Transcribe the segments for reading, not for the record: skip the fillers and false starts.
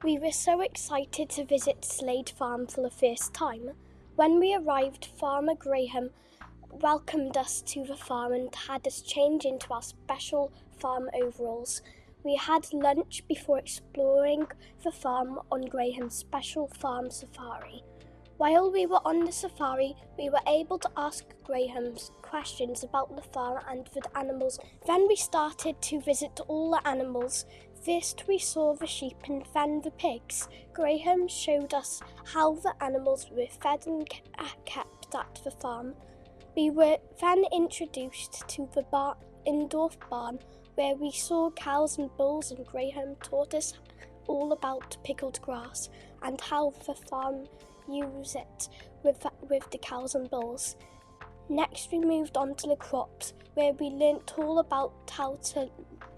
We were so excited to visit Slade Farm for the first time. When we arrived, Farmer Graham welcomed us to the farm and had us change into our special farm overalls. We had lunch before exploring the farm on Graham's special farm safari. While we were on the safari, we were able to ask Graham questions about the farm and the animals. Then we started to visit all the animals. First we saw the sheep and then the pigs. Graham showed us how the animals were fed and kept at the farm. We were then introduced to the indoor barn where we saw cows and bulls, and Graham taught us all about pickled grass and how the farm use it with the cows and bulls. Next we moved on to the crops, where we learnt all about how to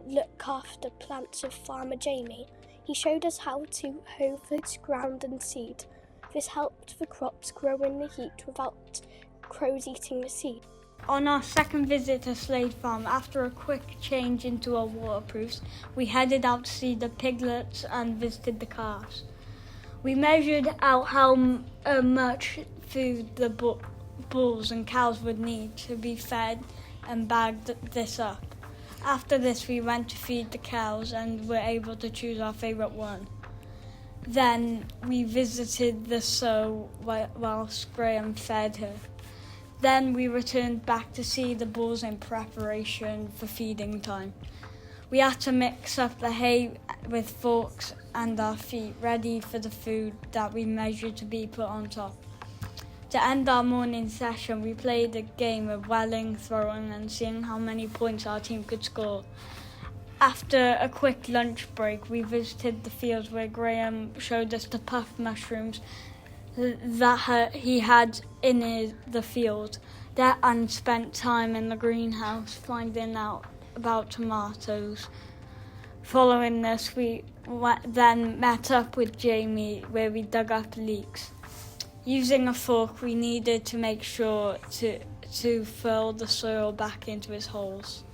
look after plants with Farmer Jamie. He showed us how to hoe the ground and seed. This helped the crops grow in the heat without crows eating the seed. On our second visit to Slade Farm, after a quick change into our waterproofs, we headed out to see the piglets and visited the calves. We measured out how much food the bulls and cows would need to be fed and bagged this up. After this, we went to feed the cows and were able to choose our favourite one. Then we visited the sow whilst Graham fed her. Then we returned back to see the bulls in preparation for feeding time. We had to mix up the hay with forks and our feet, ready for the food that we measured to be put on top. To end our morning session, we played a game of welling, throwing, and seeing how many points our team could score. After a quick lunch break, we visited the fields where Graham showed us the puff mushrooms that he had in the field, and spent time in the greenhouse finding out about tomatoes. Following this, we then met up with Jamie where we dug up leeks. Using a fork, we needed to make sure to fill the soil back into its holes.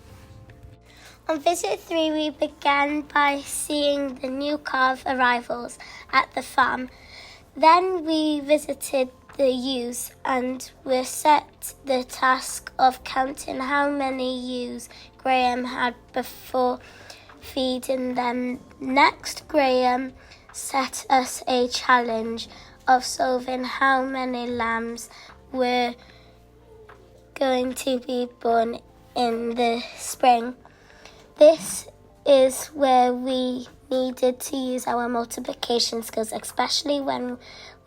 On visit 3, we began by seeing the new calf arrivals at the farm. Then we visited the ewes and were set the task of counting how many ewes Graham had before feeding them. Next, Graham set us a challenge of solving how many lambs were going to be born in the spring. This is where we needed to use our multiplication skills, especially when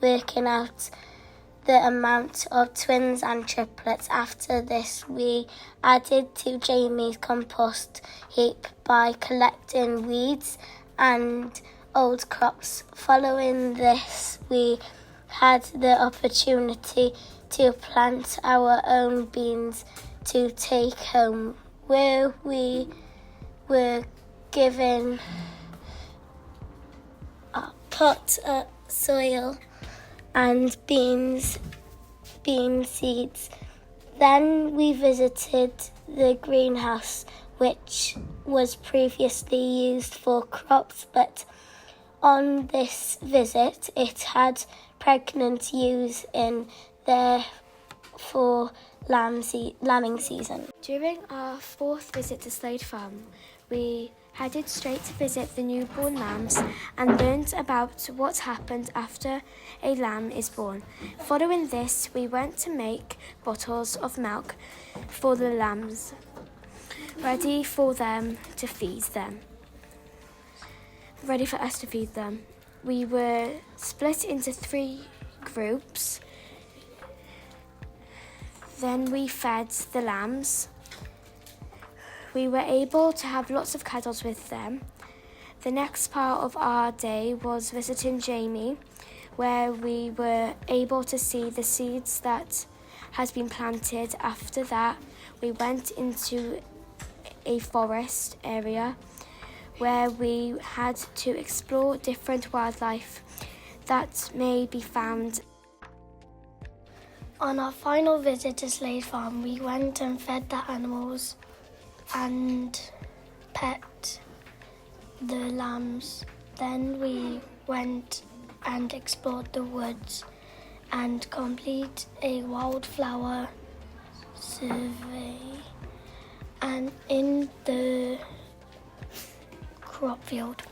working out the amount of twins and triplets. After this, we added to Jamie's compost heap by collecting weeds and old crops. Following this, we had the opportunity to plant our own beans to take home, where we were given pot soil and bean seeds. Then we visited the greenhouse, which was previously used for crops, but on this visit it had pregnant ewes in there for lambing season. During our 4th visit to Slade Farm, we headed straight to visit the newborn lambs and learned about what happens after a lamb is born. Following this, we went to make bottles of milk for the lambs, ready for us to feed them. We were split into 3 groups. Then we fed the lambs. We were able to have lots of cuddles with them. The next part of our day was visiting Jamie, where we were able to see the seeds that has been planted. After that, we went into a forest area where we had to explore different wildlife that may be found. On our final visit to Slade Farm, we went and fed the animals and pet the lambs. Then we went and explored the woods and complete a wildflower survey. And in the crop field,